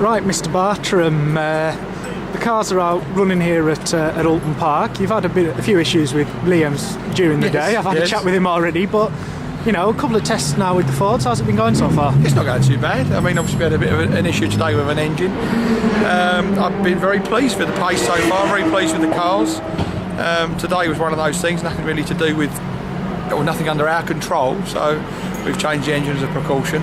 Right, Mr. Bartrum, the cars are out running here at Oulton Park. You've had a few issues with Liam's during the day. I've had a chat with him already, but you know, a couple of tests now with the Fords. How's it been going so far? It's not going too bad. I mean, obviously we had a bit of an issue today with an engine. I've been very pleased with the pace so far, very pleased with the cars. Today was one of those things, nothing really to do with, or nothing under our control, so we've changed the engine as a precaution.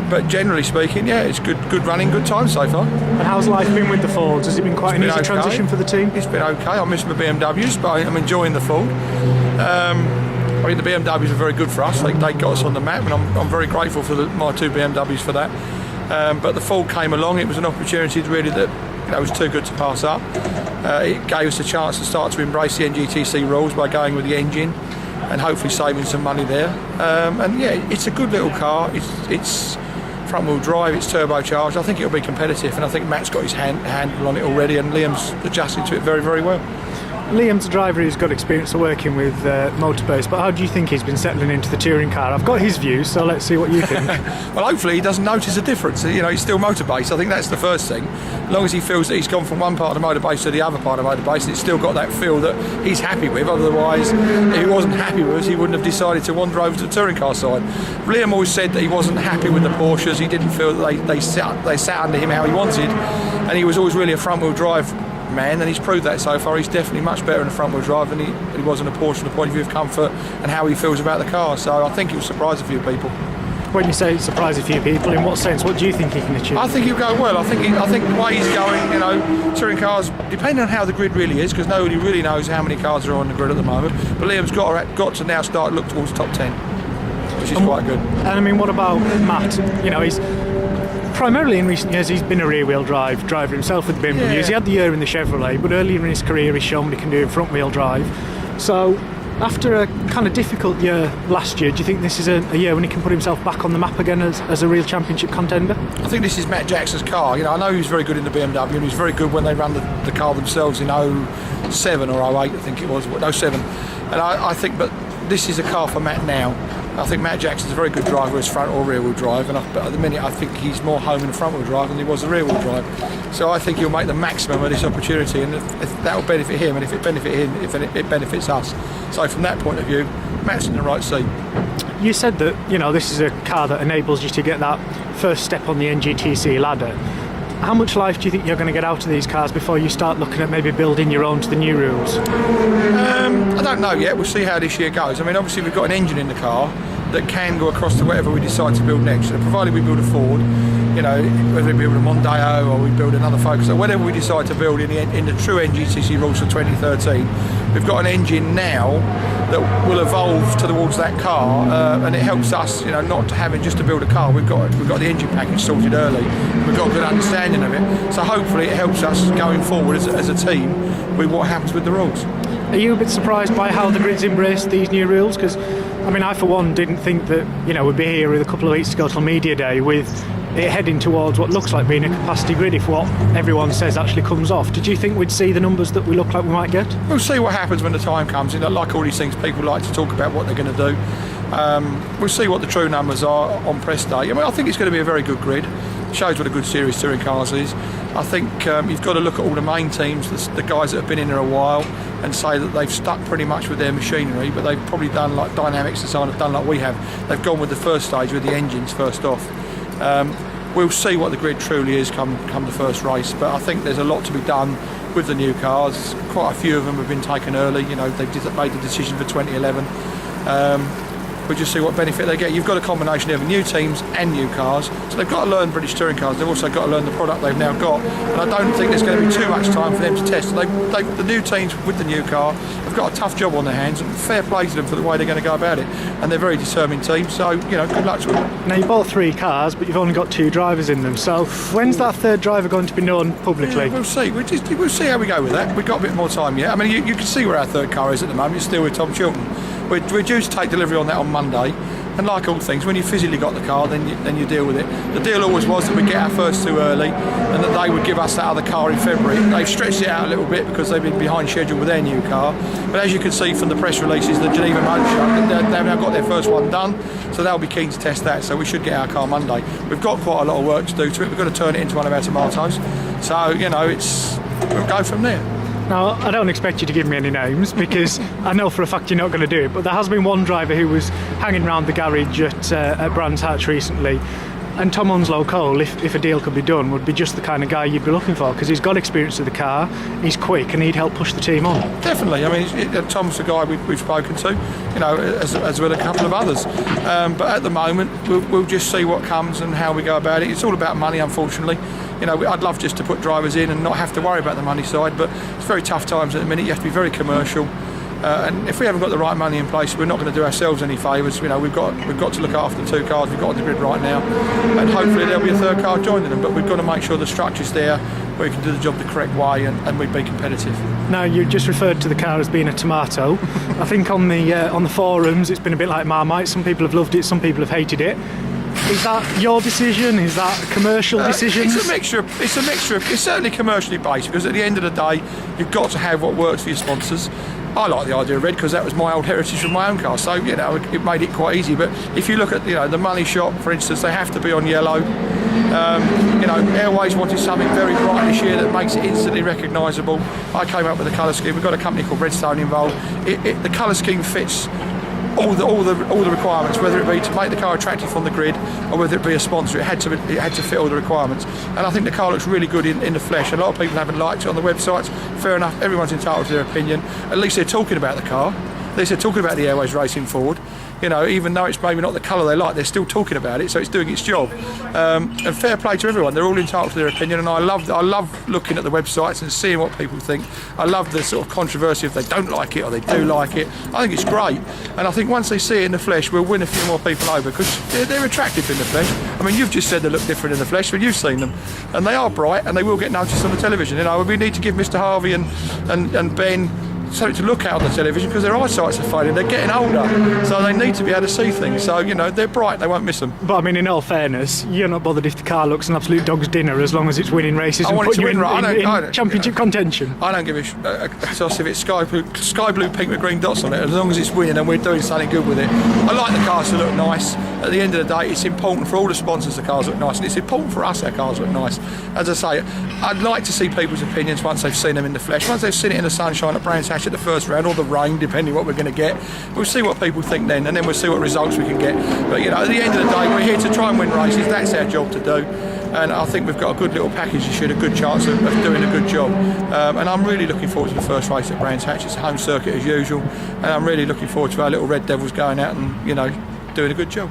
But generally speaking, yeah, it's good running, good time so far. And how's life been with the Fords? Has it been quite an easy transition for the team? It's been okay. I miss my BMWs, but I'm enjoying the Ford. I mean, the BMWs are very good for us. They got us on the map, and I'm very grateful for my two BMWs for that. But the Ford came along. It was an opportunity really that was too good to pass up. It gave us a chance to start to embrace the NGTC rules by going with the engine and hopefully saving some money there. And yeah, it's a good little car. It's front-wheel drive. It's turbocharged. I think it'll be competitive, and I think Matt's got his handle on it already, and Liam's adjusting to it very, very well. Liam's a driver who's got experience of working with motorbase, but how do you think he's been settling into the touring car? I've got his views, so let's see what you think. Well, hopefully he doesn't notice a difference. You know, he's still motorbase. I think that's the first thing. As long as he feels that he's gone from one part of the motorbase to the other part of the motorbase, it's still got that feel that he's happy with. Otherwise, if he wasn't happy with us, he wouldn't have decided to wander over to the touring car side. Liam always said that he wasn't happy with the Porsches. He didn't feel that they sat under him how he wanted, and he was always really a front-wheel drive man, and he's proved that so far. He's definitely much better in a front-wheel drive than he was in a Porsche from the point of view of comfort and how he feels about the car. So I think he'll surprise a few people. When you say surprise a few people, in what sense? What do you think he can achieve? I think he'll go well. I think the way he's going, touring cars, depending on how the grid really is, because nobody really knows how many cars are on the grid at the moment. But Liam's got to now start to look towards top 10, which is quite good. And I mean, what about Matt? You know, he's primarily in recent years he's been a rear-wheel drive driver himself with the BMWs. Yeah. He had the year in the Chevrolet, but earlier in his career he's shown what he can do in front-wheel drive. So after a kind of difficult year last year, do you think this is a year when he can put himself back on the map again as a real championship contender? I think this is Matt Jackson's car. You know, I know he was very good in the BMW, and he was very good when they ran the car themselves in 07 or 08, I think it was, 07. And I think, but this is a car for Matt now. I think Matt Jackson's a very good driver as front or rear wheel drive, but at the minute I think he's more home in the front wheel drive than he was the rear wheel drive. So I think he'll make the maximum of this opportunity, and if that will benefit him, and if it benefits him, it benefits us. So from that point of view, Matt's in the right seat. You said that, you know, this is a car that enables you to get that first step on the NGTC ladder. How much life do you think you're going to get out of these cars before you start looking at maybe building your own to the new rules? I don't know yet. We'll see how this year goes. I mean, obviously we've got an engine in the car that can go across to whatever we decide to build next. So provided we build a Ford, you know, whether we build a Mondeo or we build another Focus or whatever we decide to build in the true NGTC rules for 2013, we've got an engine now that will evolve towards that car, and it helps us, you know, not having just to build a car. We've got the engine package sorted early. We've got a good understanding of it. So hopefully it helps us going forward as a team with what happens with the rules. Are you a bit surprised by how the grid's embraced these new rules? Because, I mean, I for one didn't think that, you know, we'd be here with a couple of weeks to go till media day with it heading towards what looks like being a capacity grid if what everyone says actually comes off. Did you think we'd see the numbers that we look like we might get? We'll see what happens when the time comes. You know, like all these things, people like to talk about what they're going to do. We'll see what the true numbers are on press day. I mean, I think it's going to be a very good grid. It shows what a good series touring cars is. I think you've got to look at all the main teams, the guys that have been in there a while, and say that they've stuck pretty much with their machinery, but they've probably done like Dynamics and so on, have done like we have. They've gone with the first stage with the engines first off. We'll see what the grid truly is come the first race, but I think there's a lot to be done with the new cars. Quite a few of them have been taken early. You know, they've made the decision for 2011. We'll just see what benefit they get. You've got a combination of new teams and new cars, so they've got to learn British touring cars. They've also got to learn the product they've now got, and I don't think there's going to be too much time for them to test. The new teams with the new car have got a tough job on their hands, and fair play to them for the way they're going to go about it. And they're very determined teams, so you know, good luck to them. Now you bought 3 cars, but you've only got 2 drivers in them. So when's that third driver going to be known publicly? Yeah, we'll see. We'll see how we go with that. We've got a bit more time yet. I mean, you can see where our third car is at the moment. It's still with Tom Chilton. We're due to take delivery on that on Monday. And like all things, when you physically got the car, then you deal with it. The deal always was that we'd get our first two early, and that they would give us that other car in February. They've stretched it out a little bit because they've been behind schedule with their new car. But as you can see from the press releases, the Geneva Motor Show, they've now got their first one done, so they'll be keen to test that. So we should get our car Monday. We've got quite a lot of work to do to it. We've got to turn it into one of our tomatoes. So we'll go from there. Now, I don't expect you to give me any names because I know for a fact you're not going to do it, but there has been one driver who was hanging around the garage at Brands Hatch recently, and Tom Onslow Cole, if a deal could be done, would be just the kind of guy you'd be looking for because he's got experience with the car, he's quick, and he'd help push the team on. Definitely. I mean, Tom's the guy we've spoken to, as well as a couple of others. But at the moment, we'll just see what comes and how we go about it. It's all about money, unfortunately. I'd love just to put drivers in and not have to worry about the money side, but it's very tough times at the minute. You have to be very commercial, and if we haven't got the right money in place, we're not going to do ourselves any favours. We've got to look after the two cars we've got on the grid right now, and hopefully there'll be a third car joining them. But we've got to make sure the structure's there where we can do the job the correct way, and we'd be competitive. Now, you just referred to the car as being a tomato. I think on the forums it's been a bit like Marmite. Some people have loved it, some people have hated it. Is that your decision? Is that commercial decisions? It's a mixture. It's certainly commercially based because at the end of the day, you've got to have what works for your sponsors. I like the idea of red because that was my old heritage from my own car, so it made it quite easy. But if you look at the money shop, for instance, they have to be on yellow. Airwaves wanted something very bright this year that makes it instantly recognisable. I came up with a colour scheme. We've got a company called Redstone involved. The colour scheme fits all the requirements, whether it be to make the car attractive on the grid or whether it be a sponsor. It had to fit all the requirements, and I think the car looks really good in the flesh. A lot of people haven't liked it on the websites. Fair enough, everyone's entitled to their opinion. At least they're talking about the car. At least they're talking about the Airwaves Racing Ford. Even though it's maybe not the colour they like, they're still talking about it, so it's doing its job. And fair play to everyone. They're all entitled to their opinion, and I love looking at the websites and seeing what people think. I love the sort of controversy if they don't like it or they do like it. I think it's great, and I think once they see it in the flesh, we'll win a few more people over because they're attractive in the flesh. I mean, you've just said they look different in the flesh, but you've seen them, and they are bright, and they will get noticed on the television. We need to give Mr. Harvey and Ben something to look at on the television because their eyesight's are failing. They're getting older, so they need to be able to see things. So they're bright, they won't miss them. But I mean, in all fairness, you're not bothered if the car looks an absolute dog's dinner as long as it's winning races and putting you in championship contention. I don't give a toss if it's sky blue, pink with green dots on it, as long as it's winning and we're doing something good with it. I like the cars to look nice. At the end of the day, it's important for all the sponsors the cars look nice, and it's important for us our cars look nice. As I say, I'd like to see people's opinions once they've seen them in the flesh, once they've seen it in the sunshine at Brands Hatch at the first round, or the rain, depending what we're going to get. We'll see what people think then, and then we'll see what results we can get. But at the end of the day, we're here to try and win races. That's our job to do, and I think we've got a good little package this year, a good chance of doing a good job. And I'm really looking forward to the first race at Brands Hatch. It's a home circuit as usual, and I'm really looking forward to our little Red Devils going out and doing a good job.